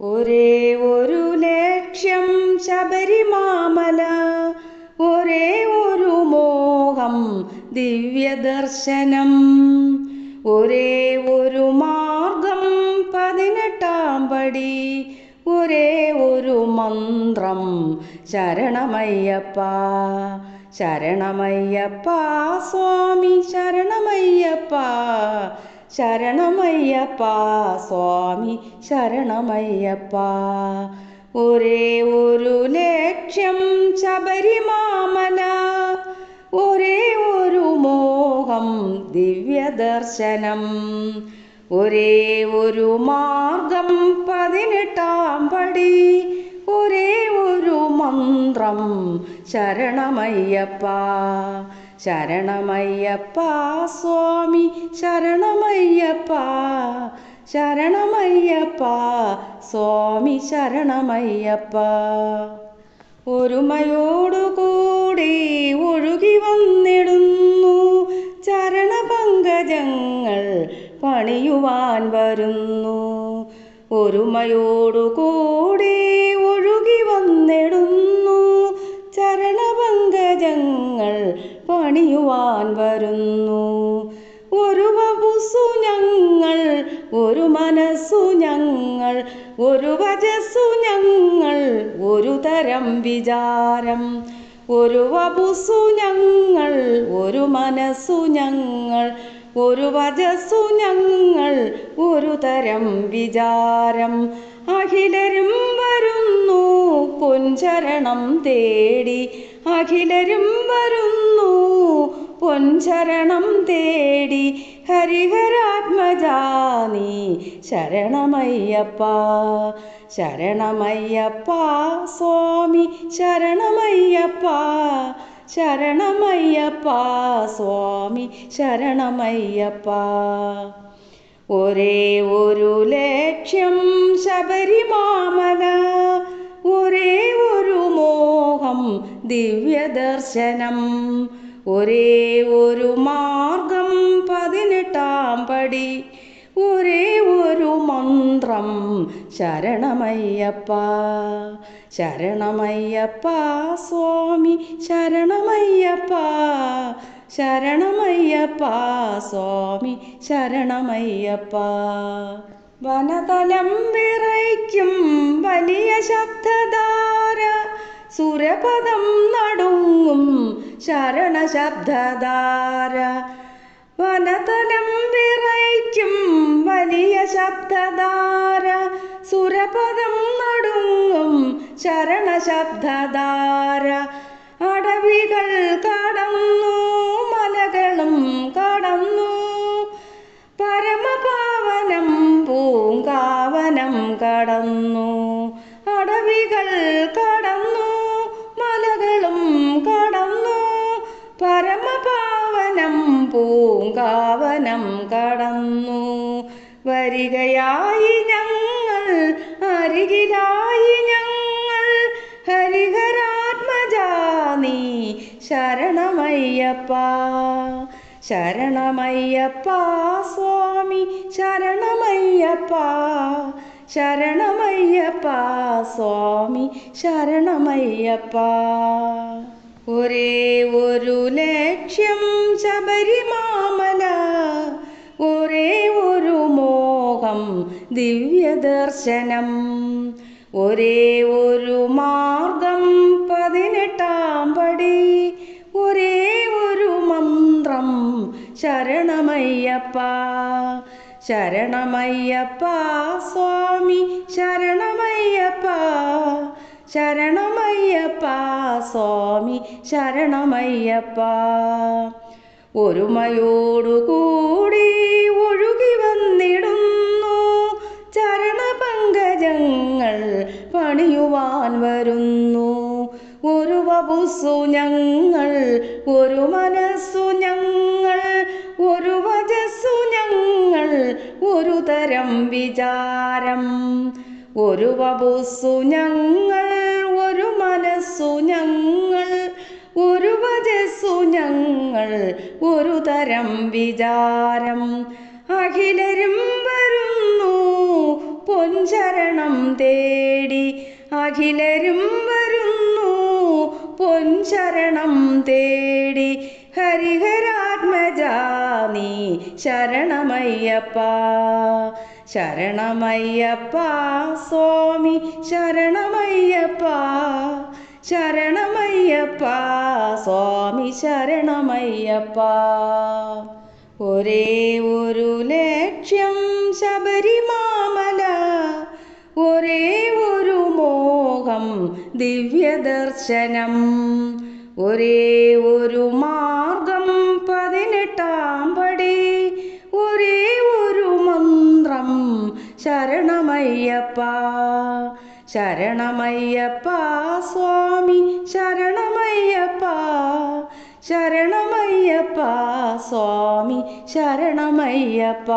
ഒരേ ഒരു ലക്ഷ്യം ശബരിമാമല, ഒരേ ഒരു മോഹം ദിവ്യദർശനം, ഒരേ ഒരു മാർഗം 18-ാം പടി, ഒരേ ഒരു മന്ത്രം ശരണമയ്യപ്പ. ശരണമയ്യപ്പ സ്വാമി ശരണമയ്യപ്പ, ശരണമയ്യപ്പ സ്വാമി ശരണമയ്യപ്പ. ഒരേ ഒരു ലക്ഷ്യം ശബരിമാമല, ഒരേ ഒരു മോഹം ദിവ്യദർശനം, ഒരേ ഒരു മാർഗം 18-ാം പടി, ഒരേ ഒരു മന്ത്രം ശരണമയ്യപ്പ. ശരണമയ്യപ്പ സ്വാമി ശരണമയ്യപ്പ, ശരണമയ്യപ്പ സ്വാമി ശരണമയ്യപ്പ. ഒരുമയോടുകൂടി ഒഴുകി വന്നിടുന്നു ചരണപങ്കജങ്ങൾ പണിയുവാൻ വരുന്നു. ഒരുമയോടുകൂടി ഒഴുകി വന്നിടുന്നു ചരണപങ്കജങ്ങൾ പണിയുവാൻ വരുന്നു. ഒരു വപുസ്സു ഞങ്ങൾ, ഒരു മനസ്സു ഞങ്ങൾ, ഒരു വചസ്സു ഞങ്ങൾ, ഒരു തരം വിചാരം. ഒരു വപുസ്സു ഞങ്ങൾ, ഒരു മനസ്സു ഞങ്ങൾ, ഒരു വചസ്സു ഞങ്ങൾ, ഒരു തരം വിചാരം. അഖിലരും വരുന്നു പൊൻചരണം തേടി, അഖിലരും വരുന്നു പൊൻചരണം തേടി. ഹരിഹരാത്മജാ നീ ശരണമയ്യപ്പ. ശരണമയ്യപ്പ സ്വാമി ശരണമയ്യപ്പ, ശരണമയ്യപ്പ സ്വാമി ശരണമയ്യപ്പ. ഒരേ ഒരു ലക്ഷ്യം ശബരിമാമല, ഒരേ ഒരു മോഹം ദിവ്യദർശനം, ഒരേ ഒരു മാർഗം 18-ാം പടി, ഒരേ ഒരു മന്ത്രം ശരണമയ്യപ്പ. ശരണമയ്യപ്പ സ്വാമി ശരണമയ്യപ്പ, ശരണമയ്യപ്പ സ്വാമി ശരണമയ്യപ്പ. വനതലം വിറയ്ക്കും വലിയ ശബ്ദധാര, സുരപദം നടുങ്ങും ശരണശബ്ദധാര. വനതലം വിറയ്ക്കും വലിയ ശബ്ദധാര, സുരപദം നടുങ്ങും ശരണശബ്ദധാര. അടവികൾ കടന്നു മലകളും കടന്നു, പരമപാവനം പൂങ്കാവനം കടന്നു. അടവികൾ കടന്നു മലകളും കടന്നു, പരമപാവനം പൂങ്കാവനം കടന്നു. വരികയായി ഞങ്ങൾ, അരികിലായി ഞങ്ങൾ, ഹരിഹരാത്മജാ നീ ശരണമയ്യപ്പ. ശരണമയ്യപ്പ സ്വാമി ശരണമയ്യപ്പ, ശരണമയ്യപ്പ സ്വാമി ശരണമയ്യപ്പ. ഒരേ ഒരു ലക്ഷ്യം ശബരിമാമല, ഒരേ ഒരു മോഹം ദിവ്യദർശനം, ഒരേ ഒരു മാർഗം 18-ാം പടി, ഒരേ ഒരു മന്ത്രം ശരണമയ്യപ്പ. ശരണമയ്യപ്പ സ്വാമി ശരണമയ്യപ്പ, ശരണമയ്യപ്പ സ്വാമി ശരണമയ്യപ്പ. ഒരുമയോടുകൂടി ഒഴുകി വന്നിടുന്നു ചരണപങ്കജങ്ങൾ പണിയുവാൻ വരുന്നു. ഒരു വപുസ്സു ഞങ്ങൾ, ഒരു മനസ്സു ഞങ്ങൾ, ഒരു വചസ്സു ഞങ്ങൾ, ഒരു തരം വിചാരം. ഒരു വപുസ്സു ഞങ്ങൾ, ഒരു മനസ്സു ഞങ്ങൾ, ഒരു വചസ്സു ഞങ്ങൾ, ഒരു തരം വിചാരം. അഖിലരും വരുന്നു പൊൻചരണം തേടി അഖിലരും വരുന്നു പൊൻചരണം തേടി ഹരിഹരാത്മജാ നീ ശരണമയ്യപ്പ ശരണമയ്യപ്പ സ്വാമി ശരണമയ്യപ്പ ശരണമയ്യപ്പ സ്വാമി ശരണമയ്യപ്പ ഒരേ ഒരു ലക്ഷ്യം ശബരിമാമല ഒരേ ഒരു മോഹം ദിവ്യദർശനം ഒരേ ഒരു മാർഗം 18-ാം പടി ഒരേ ഒരു മന്ത്രം ശരണമയ്യപ്പ ശരണമയ്യപ്പ സ്വാമി ശരണമയ്യപ്പ ശരണമയ്യപ്പ സ്വാമി ശരണമയ്യപ്പ